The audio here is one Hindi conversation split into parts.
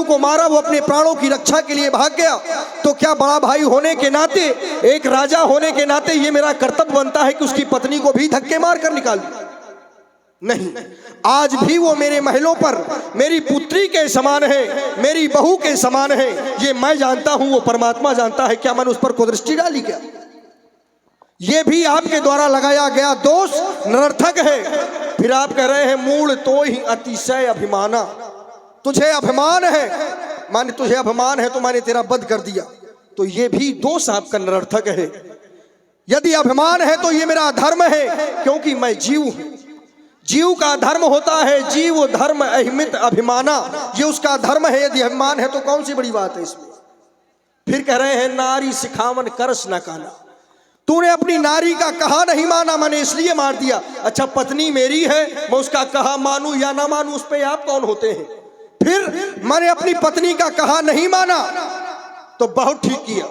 सुग्रीव को मारा, वो अपने प्राणों की रक्षा के लिए भाग गया, तो क्या बड़ा भाई होने के नाते, एक राजा होने के नाते ये मेरा कर्तव्य बनता है कि उसकी पत्नी को भी धक्के मार कर निकाल दूं? नहीं, आज भी वो मेरे महलों पर मेरी पुत्री के समान है, मेरी बहू के समान है। ये मैं जानता हूं, वो परमात्मा जानता है। क्या मैंने उस पर कुदृष्टि डाली क्या? ये भी आपके द्वारा लगाया गया दोष निरर्थक है। फिर आप कह रहे हैं मूल तो ही अतिशय अभिमाना, तुझे अभिमान है, माने तुझे अभिमान है तो मैंने तेरा वध कर दिया, तो ये भी दोष आपका निरर्थक है। यदि अभिमान है तो ये मेरा धर्म है, क्योंकि मैं जीव हूं। जीव का धर्म होता है जीव धर्म अहिमित अभिमाना, ये उसका धर्म है। यदि अभिमान है तो कौन सी बड़ी बात है इसमें? फिर कह रहे हैं नारी सिखावन करस न काना, तूने अपनी नारी का कहा नहीं माना, मैंने इसलिए मार दिया। अच्छा, पत्नी मेरी है, मैं उसका कहा मानूं या ना मानूं, उस पे आप कौन होते हैं? फिर मैंने अपनी पत्नी का कहा नहीं माना तो बहुत ठीक किया।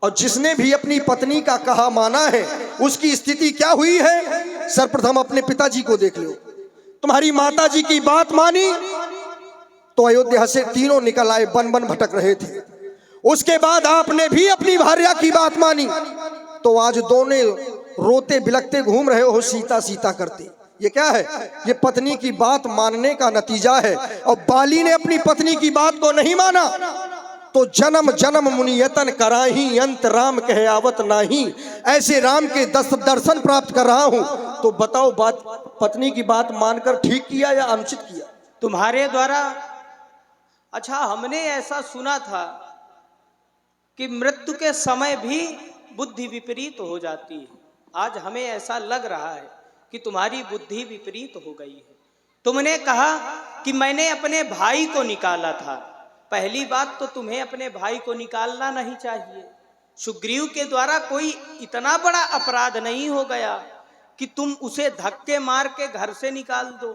और जिसने भी अपनी पत्नी का कहा माना है उसकी स्थिति क्या हुई है? सर्वप्रथम अपने पिताजी को देख लो। तुम्हारी माताजी की बात मानी तो अयोध्या से तीनों निकल आए, बन बन भटक रहे थे। उसके बाद आपने भी अपनी भार्या की बात मानी तो आज दोनों रोते बिलखते घूम रहे हो, सीता सीता करते। ये क्या है? ये पत्नी की बात मानने का नतीजा है। और बाली ने अपनी पत्नी की बात को नहीं माना तो जन्म जन्म मुनियतन कराही, अंत राम कहे आवत नाही। ऐसे राम के दर्शन प्राप्त कर रहा हूं, तो बताओ बात पत्नी की बात मानकर ठीक किया या अनुचित किया? तुम्हारे द्वारा। अच्छा, हमने ऐसा सुना था कि मृत्यु के समय भी बुद्धि विपरीत हो जाती है। आज हमें ऐसा लग रहा है कि तुम्हारी बुद्धि विपरीत हो गई है। तुमने कहा कि मैंने अपने भाई को निकाला था। पहली बात तो तुम्हें अपने भाई को निकालना नहीं चाहिए। सुग्रीव के द्वारा कोई इतना बड़ा अपराध नहीं हो गया कि तुम उसे धक्के मार के घर से निकाल दो।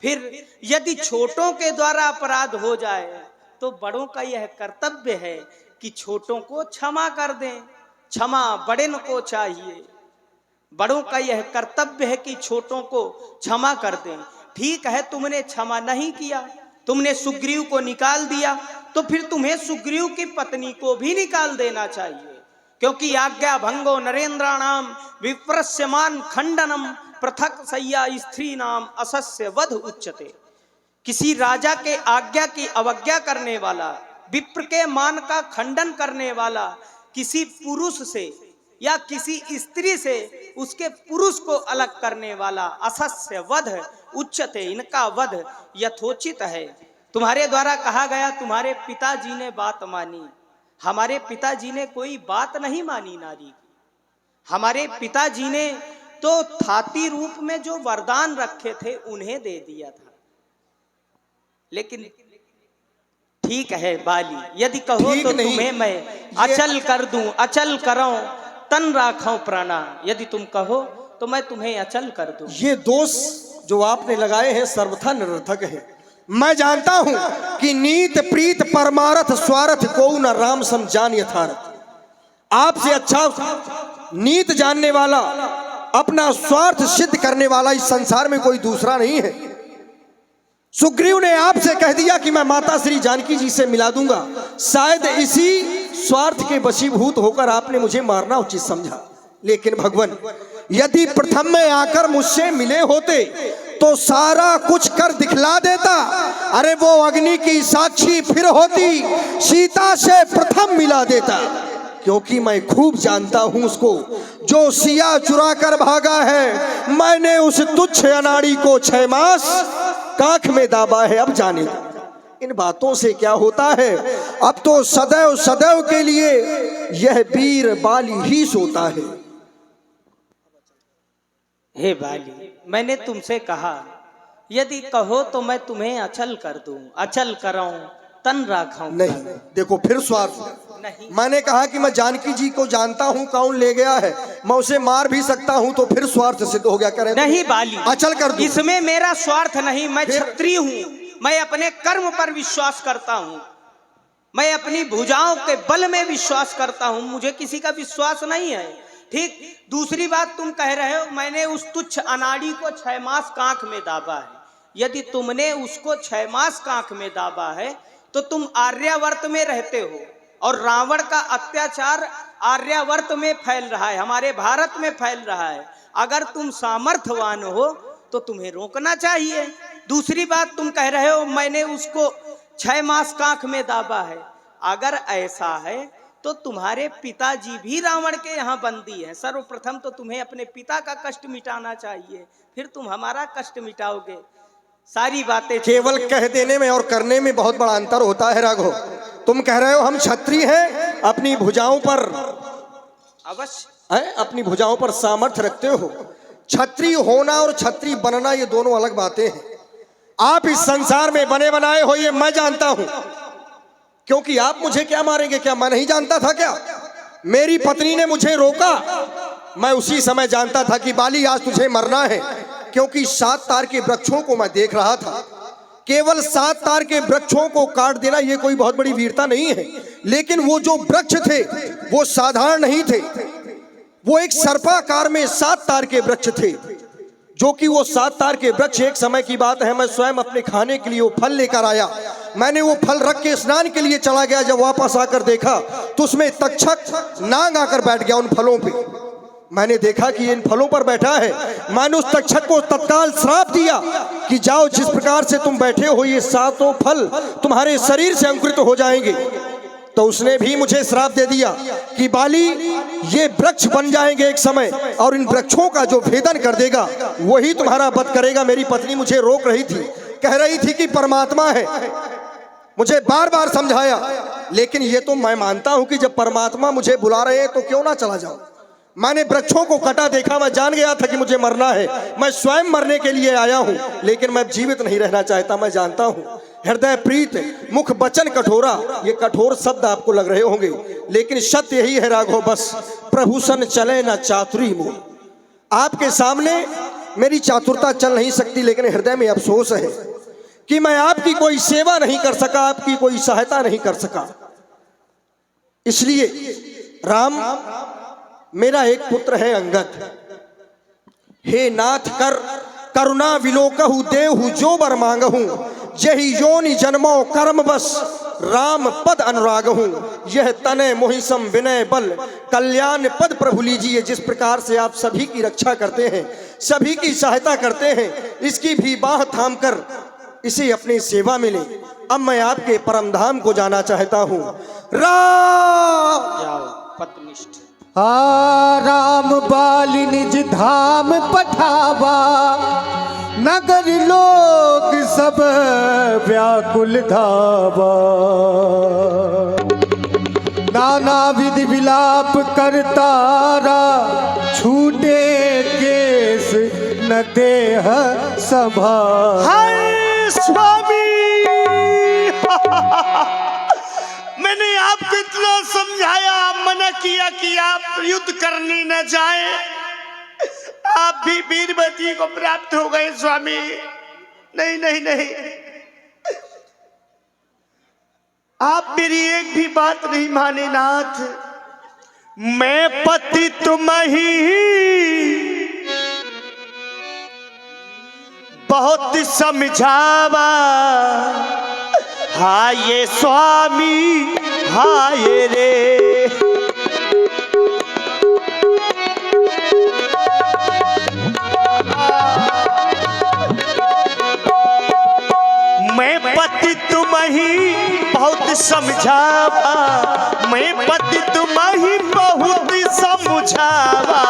फिर यदि छोटों के द्वारा अपराध हो जाए तो बड़ों का यह कर्तव्य है कि छोटों को क्षमा कर दें। क्षमा बड़े को चाहिए। बड़ों का यह कर्तव्य है कि छोटों को क्षमा कर दें। ठीक है, तुमने क्षमा नहीं किया, तुमने सुग्रीव को निकाल दिया, तो फिर तुम्हें सुग्रीव की पत्नी को भी निकाल देना चाहिए। क्योंकि आज्ञा भंगो नरेंद्राणाम विप्रस्यमान खंडनम पृथक सय्या स्त्री नाम असस्य वध उच्यते। किसी राजा के आज्ञा की अवज्ञा करने वाला, विप्र के मान का खंडन करने वाला, किसी पुरुष से या किसी स्त्री से उसके पुरुष को अलग करने वाला असस्य वध उच्यते, इनका वध यथोचित है। तुम्हारे द्वारा कहा गया तुम्हारे पिताजी ने बात मानी। हमारे पिताजी ने कोई बात नहीं मानी नारी की। हमारे पिताजी ने तो थाती रूप में जो वरदान रखे थे उन्हें दे दिया था। लेकिन ठीक है बाली, यदि कहो तो तुम्हें मैं अचल कर दूं, अचल कराऊं, तन राखूं प्राणा। यदि तुम कहो तो मैं तुम्हें अचल कर दूं। ये दोष जो आपने लगाए हैं सर्वथा निरर्थक है। मैं जानता हूं कि नीत प्रीत परमारथ स्वार्थ को न राम सम जान यथार्थ। आपसे अच्छा नीत जानने वाला, अपना स्वार्थ सिद्ध करने वाला इस संसार में कोई दूसरा नहीं है। सुग्रीव ने आपसे कह दिया कि मैं माता श्री जानकी जी से मिला दूंगा। शायद इसी स्वार्थ के वशीभूत होकर आपने मुझे मारना उचित समझा। लेकिन भगवान, यदि प्रथम में आकर मुझसे मिले होते तो सारा कुछ कर दिखला देता। अरे वो अग्नि की साक्षी फिर होती, सीता से प्रथम मिला देता। क्योंकि मैं खूब जानता हूं उसको जो सिया चुरा कर भागा है। मैंने उस तुच्छ अनाड़ी को 6 मास काख में दाबा है, अब जाने दो। इन बातों से क्या होता है? अब तो सदैव सदैव के लिए यह वीर बाली ही सोता है। हे बाली, मैंने तुमसे कहा यदि कहो तो मैं तुम्हें अचल कर दूं, अचल कराऊं, तन राखाऊं। नहीं, देखो फिर स्वार्थ। नहीं, मैंने कहा कि मैं जानकी जी को जानता हूं, कौन ले गया है, मैं उसे मार भी सकता हूं, तो फिर स्वार्थ सिद्ध हो गया। करें नहीं बाली, अचल कर दूं। इसमें मेरा स्वार्थ नहीं। मैं क्षत्रिय हूं, मैं अपने कर्म पर विश्वास करता हूं, मैं अपनी भुजाओं के बल में विश्वास करता हूं, मुझे किसी का विश्वास नहीं है। ठीक। दूसरी बात तुम कह रहे हो मैंने उस तुच्छ अनाड़ी को 6 मास कांख में दाबा है। यदि तुमने उसको 6 मास कांख में दाबा है तो तुम आर्यावर्त में रहते हो और रावण का अत्याचार आर्यावर्त में फैल रहा है, हमारे भारत में फैल रहा है। अगर तुम सामर्थ्यवान हो तो तुम्हें रोकना चाहिए। दूसरी बात, तुम कह रहे हो मैंने उसको 6 मास कांख में दाबा है। अगर ऐसा है तो तुम्हारे पिताजी भी रावण के यहाँ बंदी हैं। सर्वप्रथम तो तुम्हें अपने पिता का कष्ट मिटाना चाहिए, फिर तुम हमारा कष्ट मिटाओगे। सारी बातें केवल कह देने में और करने में बहुत बड़ा अंतर होता है राघव। तुम कह रहे हो हम क्षत्रिय हैं, अपनी भुजाओं पर अवश्य अपनी भुजाओं पर सामर्थ्य रखते हो। क्षत्रिय होना और क्षत्रिय बनना ये दोनों अलग बातें हैं। आप इस संसार में बने बनाए हो ये मैं जानता हूं, क्योंकि आप मुझे क्या मारेंगे क्या मैं नहीं जानता था क्या? मेरी पत्नी ने मुझे रोका, मैं उसी समय जानता था कि बाली आज तुझे मरना है, क्योंकि 7 तार के वृक्षों को मैं देख रहा था। केवल 7 तार के वृक्षों को काट देना ये कोई बहुत बड़ी वीरता नहीं है, लेकिन वो जो वृक्ष थे वो साधारण नहीं थे। वो एक सर्पाकार में 7 तार के वृक्ष थे, जो कि वो 7 तार के वृक्ष, एक समय की बात है, मैं स्वयं अपने खाने के लिए वो फल लेकर आया। मैंने वो फल रख के स्नान के लिए चला गया। जब वापस आकर देखा तो उसमें तक्षक नाग आकर बैठ गया उन फलों पे। मैंने देखा कि इन फलों पर बैठा है। मैंने उस तक्षक को तत्काल श्राप दिया कि जाओ, जिस प्रकार से तुम बैठे हो ये 7 फल तुम्हारे शरीर से अंकुरित हो जाएंगे। तो उसने भी मुझे श्राप दे दिया कि बाली ये वृक्ष बन जाएंगे एक समय, और इन वृक्षों का जो भेदन कर देगा वही तुम्हारा वध करेगा। मेरी पत्नी मुझे रोक रही थी, कह रही थी कि परमात्मा है, मुझे बार बार समझाया, लेकिन ये तो मैं मानता हूं कि जब परमात्मा मुझे बुला रहे हैं तो क्यों ना चला जाऊं। मैंने वृक्षों को कटा देखा, मैं जान गया था कि मुझे मरना है। मैं स्वयं मरने के लिए आया हूं, लेकिन मैं जीवित नहीं रहना चाहता। मैं जानता हूं हृदय प्रीत मुख बचन कठोरा, ये कठोर शब्द आपको लग रहे होंगे, लेकिन सत्य यही है राघव, बस प्रभु सन चले ना चातुरी मोह। आपके सामने मेरी चातुरता चल नहीं सकती, लेकिन हृदय में अफसोस है कि मैं आपकी कोई सेवा नहीं कर सका, आपकी कोई सहायता नहीं कर सका। इसलिए राम, मेरा एक पुत्र है अंगद, हे नाथ कर करुणा विलोकहु देहु जो बर मांगहु, यही योनि जन्मो कर्म बस राम पद अनुरागहु, यह तने मोहिसम विनय बल कल्याण पद प्रभु लीजिए। जिस प्रकार से आप सभी की रक्षा करते हैं, सभी की सहायता करते हैं, इसकी भी बाह थाम कर इसे अपनी सेवा में लें। अब मैं आपके परम धाम को जाना चाहता हूं। राम जाओ पत्निष्ठ। राम बाली निज धाम पठावा, नगर लोग सब व्याकुल धावा। नाना विधि विलाप करतारा, छूटे केस न देह सभा। हाय स्वामी मैंने आपको इतना समझाया, मना किया कि आप युद्ध करने न जाएं। आप भी वीरवती को प्राप्त हो गए स्वामी। नहीं नहीं नहीं, आप मेरी एक भी बात नहीं माने नाथ। मैं पति तुम ही बहुत समझावा, हाय स्वामी हाय रे। मैं पति तुम ही बहुत समझावा, मैं पति तुम ही बहुत समझावा,